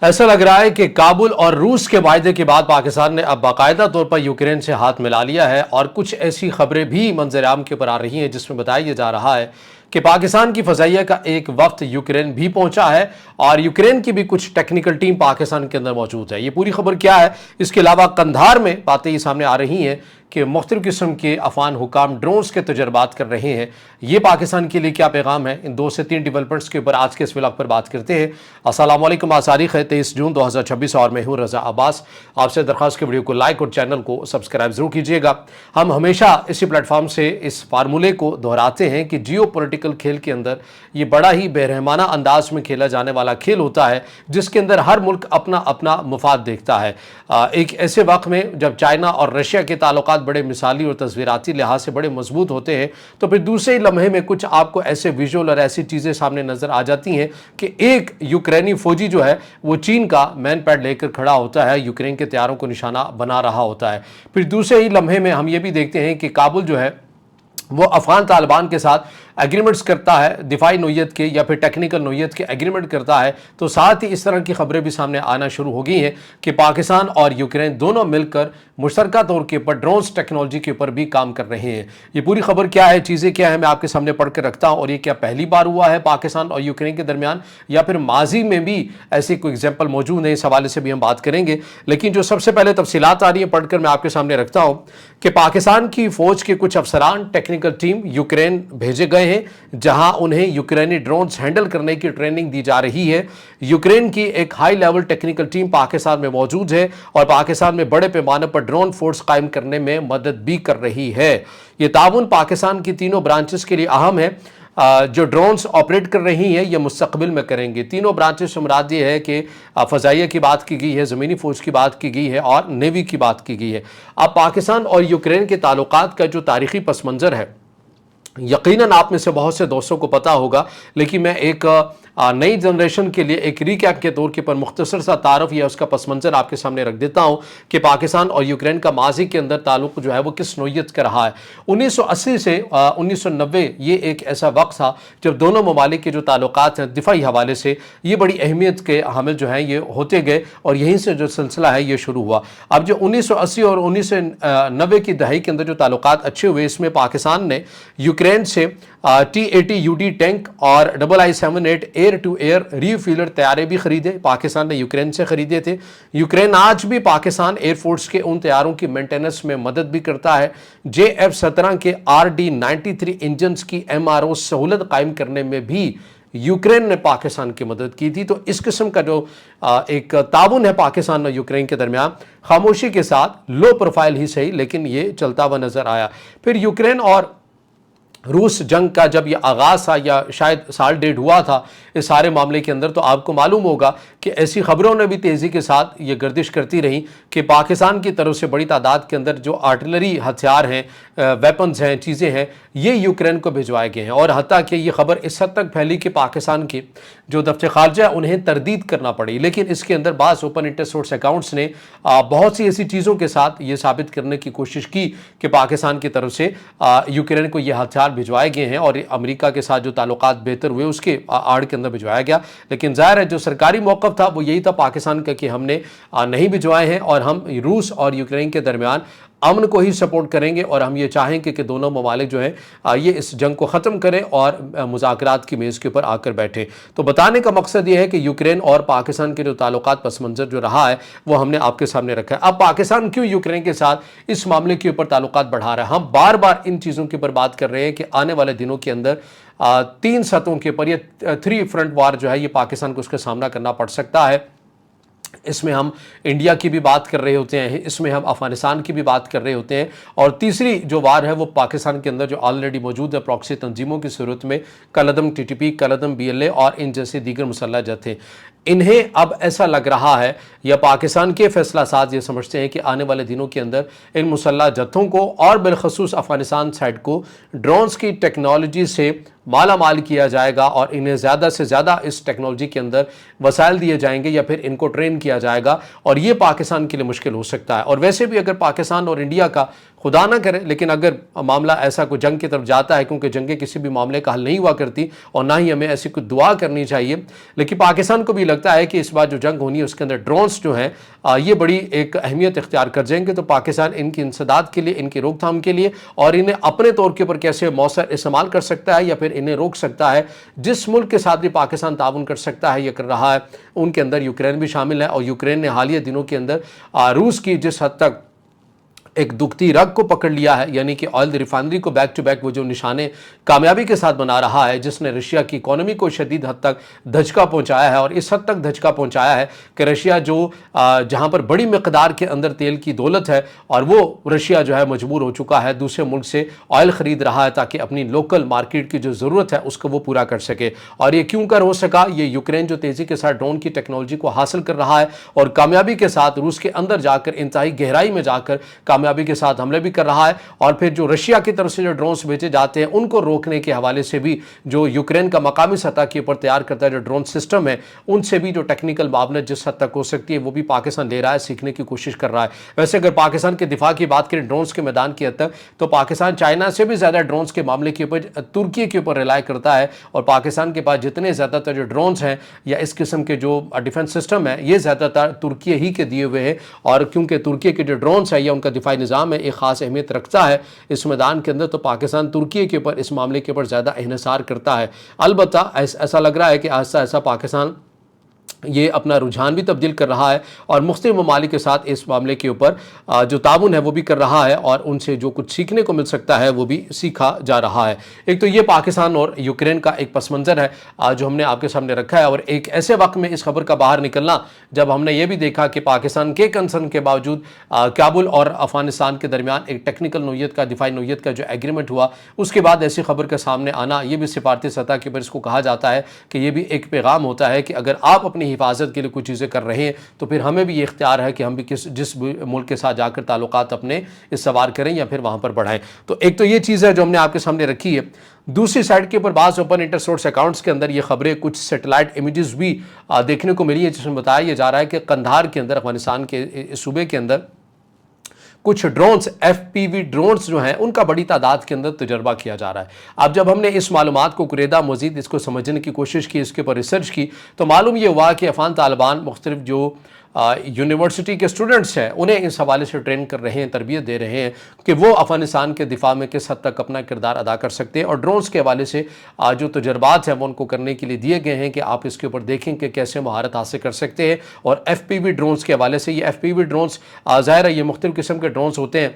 ایسا لگ رہا ہے کہ کابل اور روس کے معاہدے کے بعد پاکستان نے اب باقاعدہ طور پر یوکرین سے ہاتھ ملا لیا ہے، اور کچھ ایسی خبریں بھی منظر عام کے اوپر آ رہی ہیں جس میں بتایا جا رہا ہے کہ پاکستان کی فضائیہ کا ایک وفد یوکرین بھی پہنچا ہے، اور یوکرین کی بھی کچھ ٹیکنیکل ٹیم پاکستان کے اندر موجود ہے۔ یہ پوری خبر کیا ہے؟ اس کے علاوہ قندھار میں باتیں یہ سامنے آ رہی ہیں کہ مختلف قسم کے افغان حکام ڈرونز کے تجربات کر رہے ہیں۔ یہ پاکستان کے لیے کیا پیغام ہے؟ ان 2 سے 3 ڈیولپمنٹس کے اوپر آج کے اس ولاگ پر بات کرتے ہیں۔ السلام علیکم، آج تاریخ ہے 23 جون 2026 اور میں ہوں رضا عباس۔ آپ سے درخواست کے ویڈیو کو لائک اور چینل کو سبسکرائب ضرور کیجیے گا۔ ہم ہمیشہ اسی پلیٹ فارم سے اس فارمولے کو دہراتے ہیں کہ جیو پولیٹیکل کھیل کے اندر یہ بڑا ہی بے رحمانہ انداز میں کھیلا جانے والا کھیل ہوتا ہے، جس کے اندر ہر ملک اپنا اپنا مفاد دیکھتا ہے۔ ایک ایسے وقت میں جب چائنا اور رشیا کے تعلقات بڑے مثالی اور تصویراتی لحاظ سے بڑے مضبوط ہوتے ہیں، تو پھر دوسرے لمحے میں کچھ آپ کو ایسے ویژول اور ایسی چیزیں سامنے نظر آ جاتی ہیں کہ ایک یوکرینی فوجی جو ہے وہ چین کا مین پیڈ لے کر کھڑا ہوتا ہے، یوکرین کے طیاروں کو نشانہ بنا رہا ہوتا ہے۔ پھر دوسرے ہی لمحے میں ہم یہ بھی دیکھتے ہیں کہ کابل جو ہے وہ افغان طالبان کے ساتھ ایگریمنٹس کرتا ہے، دفاعی نوعیت کے یا پھر ٹیکنیکل نوعیت کے ایگریمنٹ کرتا ہے، تو ساتھ ہی اس طرح کی خبریں بھی سامنے آنا شروع ہو گئی ہیں کہ پاکستان اور یوکرین دونوں مل کر مشترکہ طور کے اوپر ڈرونز ٹیکنالوجی کے اوپر بھی کام کر رہے ہیں۔ یہ پوری خبر کیا ہے، چیزیں کیا ہیں، میں آپ کے سامنے پڑھ کر رکھتا ہوں، اور یہ کیا پہلی بار ہوا ہے پاکستان اور یوکرین کے درمیان، یا پھر ماضی میں بھی ایسی کوئی ایگزامپل موجود ہے؟ اس حوالے سے بھی ہم بات کریں گے۔ لیکن جو سب سے پہلے تفصیلات آ رہی ہیں پڑھ کر میں آپ کے سامنے رکھتا ہوں کہ پاکستان کی فوج کے کچھ افسران ٹیکنیکل ٹیم یوکرین بھیجے گئے ہیں، جہاں انہیں یوکرینی ڈرونز ہینڈل کرنے کی ٹریننگ دی جا رہی ہے۔ یوکرین کی ایک high level technical team Pakistan میں موجود ہے اور پاکستان میں بڑے پیمانے پر ڈرون فورس قائم کرنے میں مدد بھی کر رہی ہے۔ یہ تعاون پاکستان کی تینوں برانچز کے لیے اہم ہے جو ڈرونز آپریٹ کر رہی ہیں، یہ مستقبل میں کریں گے۔ تینوں برانچز سے مراد یہ ہے کہ فضائیہ کی بات کی گئی ہے، زمینی فوج کی بات کی گئی ہے اور نیوی کی بات کی گئی ہے۔ اب پاکستان اور یوکرین کے تعلقات کا جو تاریخی پس منظر ہے، یقیناً آپ میں سے بہت سے دوستوں کو پتا ہوگا، لیکن میں ایک نئی جنریشن کے لیے ایک ریکیپ کے طور کے پر مختصر سا تعارف یا اس کا پس منظر آپ کے سامنے رکھ دیتا ہوں کہ پاکستان اور یوکرین کا ماضی کے اندر تعلق جو ہے وہ کس نوعیت کا رہا ہے۔ 1980 سے 1990 یہ ایک ایسا وقت تھا جب دونوں ممالک کے جو تعلقات ہیں دفاعی حوالے سے یہ بڑی اہمیت کے حامل جو ہیں یہ ہوتے گئے، اور یہیں سے جو سلسلہ ہے یہ شروع ہوا۔ اب جو 1980 اور 1990 کی دہائی کے اندر جو تعلقات اچھے ہوئے، اس میں پاکستان نے یوکرین سے T-80UD ٹینک اور I-78 ایئر ٹو ایئر ریفیلر طیارے بھی خریدے، پاکستان نے یوکرین سے خریدے تھے۔ یوکرین آج بھی پاکستان ایئر فورس کے ان طیاروں کی مینٹیننس میں مدد بھی کرتا ہے۔ JF-17 کے RD-93 انجنز کی MRO سہولت قائم کرنے میں بھی یوکرین نے پاکستان کی مدد کی تھی۔ تو اس قسم کا جو ایک تعاون ہے پاکستان اور یوکرین کے درمیان، خاموشی کے ساتھ، لو پروفائل ہی صحیح، لیکن یہ چلتا ہوا نظر آیا۔ پھر یوکرین اور روس جنگ کا جب یہ آغاز تھا، یا شاید سال ڈیڑھ ہوا تھا اس سارے معاملے کے اندر، تو آپ کو معلوم ہوگا کہ ایسی خبروں نے بھی تیزی کے ساتھ یہ گردش کرتی رہی کہ پاکستان کی طرف سے بڑی تعداد کے اندر جو آرٹلری ہتھیار ہیں، ویپنز ہیں، چیزیں ہیں، یہ یوکرین کو بھجوائے گئے ہیں، اور حتیٰ کہ یہ خبر اس حد تک پھیلی کہ پاکستان کے جو دفتر خارجہ انہیں تردید کرنا پڑی۔ لیکن اس کے اندر بعض اوپن انٹرسٹ سورس اکاؤنٹس نے بہت سی ایسی چیزوں کے ساتھ یہ ثابت کرنے کی کوشش کی کہ پاکستان کی طرف سے یوکرین کو یہ ہتھیار بھجوائے گئے ہیں، اور امریکہ کے ساتھ جو تعلقات بہتر ہوئے اس کے آڑ کے اندر بھجوایا گیا۔ لیکن ظاہر ہے جو سرکاری موقف تھا وہ یہی تھا پاکستان کا کہ ہم نے نہیں بھجوائے ہیں، اور ہم روس اور یوکرین کے درمیان امن کو ہی سپورٹ کریں گے، اور ہم یہ چاہیں کہ دونوں ممالک جو ہیں یہ اس جنگ کو ختم کریں اور مذاکرات کی میز کے اوپر آ کر بیٹھیں۔ تو بتانے کا مقصد یہ ہے کہ یوکرین اور پاکستان کے جو تعلقات پس منظر جو رہا ہے وہ ہم نے آپ کے سامنے رکھا ہے۔ اب پاکستان کیوں یوکرین کے ساتھ اس معاملے کے اوپر تعلقات بڑھا رہا ہے؟ ہم بار بار ان چیزوں کے اوپر بات کر رہے ہیں کہ آنے والے دنوں کے اندر 3 سطحوں کے اوپر یہ 3 فرنٹ وار جو ہے یہ پاکستان کو اس کا سامنا کرنا پڑ سکتا ہے۔ اس میں ہم انڈیا کی بھی بات کر رہے ہوتے ہیں، اس میں ہم افغانستان کی بھی بات کر رہے ہوتے ہیں، اور تیسری جو وار ہے وہ پاکستان کے اندر جو آلریڈی موجود ہے پراکسی تنظیموں کی صورت میں کالعدم TTP، کالعدم BLA اور ان جیسے دیگر مسلح جتھے۔ انہیں اب ایسا لگ رہا ہے یا پاکستان کے فیصلہ ساز یہ سمجھتے ہیں کہ آنے والے دنوں کے اندر ان مسلح جتھوں کو اور بالخصوص افغانستان سائڈ کو ڈرونز کی ٹیکنالوجی سے مالا مال کیا جائے گا، اور انہیں زیادہ سے زیادہ اس ٹیکنالوجی کے اندر وسائل دیے جائیں گے یا پھر ان کو ٹرین کیا جائے گا، اور یہ پاکستان کے لیے مشکل ہو سکتا ہے۔ اور ویسے بھی اگر پاکستان اور انڈیا کا خدا نہ کرے لیکن اگر معاملہ ایسا کوئی جنگ کی طرف جاتا ہے، کیونکہ جنگیں کسی بھی معاملے کا حل نہیں ہوا کرتی اور نہ ہی ہمیں ایسی کوئی دعا کرنی چاہیے، لیکن پاکستان کو بھی لگتا ہے کہ اس بار جو جنگ ہونی ہے اس کے اندر ڈرونز جو ہیں یہ بڑی ایک اہمیت اختیار کر جائیں گے، تو پاکستان ان کی انسداد کے لیے، ان کی روک تھام کے لیے اور انہیں اپنے طور کے اوپر کیسے مؤثر استعمال کر سکتا ہے یا پھر انہیں روک سکتا ہے، جس ملک کے ساتھ بھی پاکستان تعاون کر سکتا ہے یا کر رہا ہے ان کے اندر یوکرین بھی شامل ہے۔ اور یوکرین نے حالیہ دنوں کے اندر روس کی جس حد تک ایک دکھتی رگ کو پکڑ لیا ہے، یعنی کہ آئل ریفائنری کو بیک ٹو بیک وہ جو نشانے کامیابی کے ساتھ بنا رہا ہے، جس نے رشیا کی اکانومی کو شدید حد تک دھچکا پہنچایا ہے، اور اس حد تک دھچکا پہنچایا ہے کہ رشیا جو جہاں پر بڑی مقدار کے اندر تیل کی دولت ہے، اور وہ رشیا جو ہے مجبور ہو چکا ہے دوسرے ملک سے آئل خرید رہا ہے تاکہ اپنی لوکل مارکیٹ کی جو ضرورت ہے اس کو وہ پورا کر سکے۔ اور یہ کیوں کر ہو سکا؟ یہ یوکرین جو تیزی کے ساتھ ڈرون کی ٹیکنالوجی کو حاصل کر رہا ہے اور کامیابی کے ساتھ روس کے اندر جا کر انتہائی گہرائی میں جا کر کامیابی کے ساتھ حملے بھی کر رہا ہے، اور پھر جو رشیا کی طرف سے جو ڈرونز بھیجے جاتے ہیں ان کو روکنے کے حوالے سے بھی جو یوکرین کا مقامی سطح کے اوپر تیار کرتا ہے جو ڈرون سسٹم ہے، ان سے بھی جو ٹیکنیکل معاونت جس حد تک ہو سکتی ہے وہ بھی پاکستان لے رہا ہے، سیکھنے کی کوشش کر رہا ہے۔ ویسے اگر پاکستان کے دفاع کی بات کریں ڈرونز کے میدان کی حد تک، تو پاکستان چائنا سے بھی زیادہ ڈرونز کے معاملے کے اوپر ترکی کے اوپر ریلائی کرتا ہے، اور پاکستان کے پاس جتنے زیادہ تر جو ڈرونز ہیں یا اس قسم کے جو ڈیفنس سسٹم ہے یہ زیادہ تر ترکی ہی کے دیے ہوئے ہیں، اور کیونکہ ترکی کے جو ڈرونز ہیں یا ان کا دفاعی نظام ہے ایک خاص اہمیت رکھتا ہے اس میدان کے اندر، تو پاکستان ترکی کے اوپر اس معاملے کے اوپر زیادہ انحصار کرتا ہے۔ البتہ ایسا لگ رہا ہے کہ آہستہ آہستہ پاکستان یہ اپنا رجحان بھی تبدیل کر رہا ہے اور مختلف ممالک کے ساتھ اس معاملے کے اوپر جو تعاون ہے وہ بھی کر رہا ہے، اور ان سے جو کچھ سیکھنے کو مل سکتا ہے وہ بھی سیکھا جا رہا ہے۔ ایک تو یہ پاکستان اور یوکرین کا ایک پس منظر ہے جو ہم نے آپ کے سامنے رکھا ہے، اور ایک ایسے وقت میں اس خبر کا باہر نکلنا جب ہم نے یہ بھی دیکھا کہ پاکستان کے کنسرن کے باوجود کابل اور افغانستان کے درمیان ایک ٹیکنیکل نوعیت کا، دفاعی نوعیت کا جو ایگریمنٹ ہوا، اس کے بعد ایسی خبر کا سامنے آنا یہ بھی سفارتی سطح کے اوپر اس کو کہا جاتا ہے کہ یہ بھی ایک پیغام ہوتا ہے کہ اگر آپ اپنی حفاظت کے لیے کچھ چیزیں کر رہے ہیں تو پھر ہمیں بھی یہ اختیار ہے کہ ہم بھی جس ملک کے ساتھ جا کر تعلقات اپنے استوار کریں یا پھر وہاں پر بڑھائیں۔ تو ایک تو یہ چیز ہے جو ہم نے آپ کے سامنے رکھی ہے۔ دوسری سائڈ کے اوپر بعض اوپن انٹر سورس اکاؤنٹس کے اندر یہ خبریں کچھ سیٹلائٹ امیجز بھی دیکھنے کو ملی ہیں، جس میں بتایا یہ جا رہا ہے کہ قندھار کے اندر، افغانستان کے صوبے کے اندر کچھ ڈرونز، ایف پی وی ڈرونز جو ہیں ان کا بڑی تعداد کے اندر تجربہ کیا جا رہا ہے۔ اب جب ہم نے اس معلومات کو قریدا مزید اس کو سمجھنے کی کوشش کی، اس کے اوپر ریسرچ کی، تو معلوم یہ ہوا کہ افغان طالبان مختلف جو یونیورسٹی کے اسٹوڈنٹس ہیں انہیں اس حوالے سے ٹرین کر رہے ہیں، تربیت دے رہے ہیں کہ وہ افغانستان کے دفاع میں کس حد تک اپنا کردار ادا کر سکتے ہیں، اور ڈرونز کے حوالے سے جو تجربات ہیں وہ ان کو کرنے کے لیے دیے گئے ہیں کہ آپ اس کے اوپر دیکھیں کہ کیسے مہارت حاصل کر سکتے ہیں۔ اور ایف پی وی ڈرونز کے حوالے سے، یہ ایف پی وی ڈرونز ظاہر ہے یہ مختلف قسم کے ڈرونز ہوتے ہیں،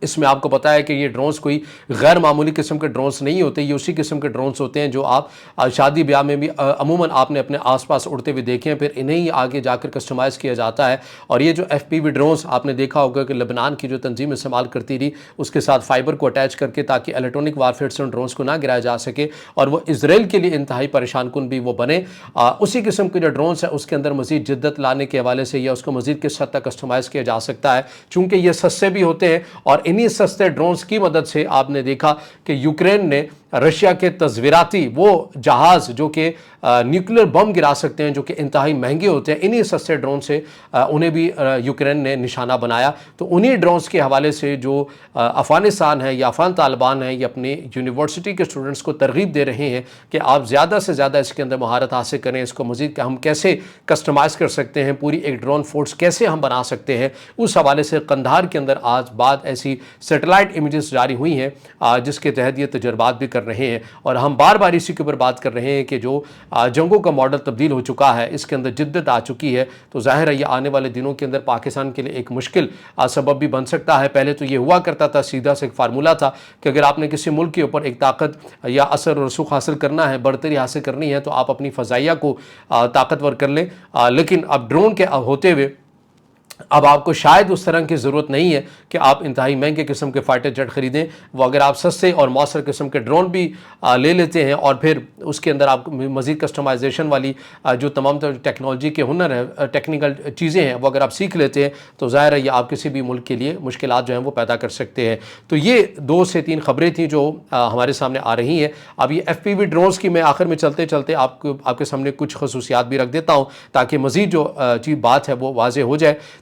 اس میں آپ کو پتا ہے کہ یہ ڈرونز کوئی غیر معمولی قسم کے ڈرونز نہیں ہوتے، یہ اسی قسم کے ڈرونز ہوتے ہیں جو آپ شادی بیاہ میں بھی عموماً آپ نے اپنے آس پاس اڑتے ہوئے دیکھے ہیں، پھر انہیں ہی آگے جا کر کسٹمائز کیا جاتا ہے۔ اور یہ جو ایف پی وی ڈرونز آپ نے دیکھا ہوگا کہ لبنان کی جو تنظیم استعمال کرتی رہی اس کے ساتھ فائبر کو اٹیچ کر کے تاکہ الیکٹرانک وارفیئر سے ان ڈرونز کو نہ گرایا جا سکے، اور وہ اسرائیل کے لیے انتہائی پریشان کن بھی وہ بنے۔ اسی قسم کے جو ڈرونز ہیں اس کے اندر مزید جدت لانے کے حوالے سے یا اس کو مزید کس حد تک کسٹمائز کیا جا سکتا ہے، چونکہ یہ سستے بھی ہوتے ہیں، اور انہی سستے ڈرونز کی مدد سے آپ نے دیکھا کہ یوکرین نے رشیا کے تصویراتی وہ جہاز جو کہ نیوکلیر بم گرا سکتے ہیں، جو کہ انتہائی مہنگے ہوتے ہیں، انہی سستے ڈرون سے انہیں بھی یوکرین نے نشانہ بنایا۔ تو انہی ڈرونز کے حوالے سے جو افغانستان ہے یا افغان طالبان ہیں یا اپنی یونیورسٹی کے اسٹوڈنٹس کو ترغیب دے رہے ہیں کہ آپ زیادہ سے زیادہ اس کے اندر مہارت حاصل کریں، اس کو مزید کہ ہم کیسے کسٹمائز کر سکتے ہیں، پوری ایک ڈرون فورس کیسے ہم بنا سکتے ہیں، اس حوالے سے قندھار کے اندر آج بعد ایسی سیٹلائٹ امیجز جاری ہوئی ہیں جس کے تحت یہ تجربات بھی کر رہے ہیں۔ اور ہم بار بار اسی کے اوپر بات کر رہے ہیں کہ جو جنگوں کا ماڈل تبدیل ہو چکا ہے، اس کے اندر جدت آ چکی ہے، تو ظاہر ہے یہ آنے والے دنوں کے اندر پاکستان کے لیے ایک مشکل سبب بھی بن سکتا ہے۔ پہلے تو یہ ہوا کرتا تھا، سیدھا سے ایک فارمولہ تھا کہ اگر آپ نے کسی ملک کے اوپر ایک طاقت یا اثر و رسوخ حاصل کرنا ہے، برتری حاصل کرنی ہے، تو آپ اپنی فضائیہ کو طاقتور کر لیں۔ لیکن اب ڈرون کے ہوتے ہوئے اب آپ کو شاید اس طرح کی ضرورت نہیں ہے کہ آپ انتہائی مہنگے قسم کے فائٹر جیٹ خریدیں، وہ اگر آپ سستے اور مؤثر قسم کے ڈرون بھی لے لیتے ہیں اور پھر اس کے اندر آپ مزید کسٹمائزیشن والی جو تمام ٹیکنالوجی کے ہنر ہے، ٹیکنیکل چیزیں ہیں، وہ اگر آپ سیکھ لیتے ہیں تو ظاہر ہے یہ آپ کسی بھی ملک کے لیے مشکلات جو ہیں وہ پیدا کر سکتے ہیں۔ تو یہ 2 سے 3 خبریں تھیں جو ہمارے سامنے آ رہی ہیں۔ اب یہ ایف پی وی ڈرونز کی میں آخر میں چلتے چلتے آپ کے سامنے کچھ خصوصیات بھی رکھ دیتا ہوں تاکہ مزید جو چیز بات ہے وہ واضح ہو جائے۔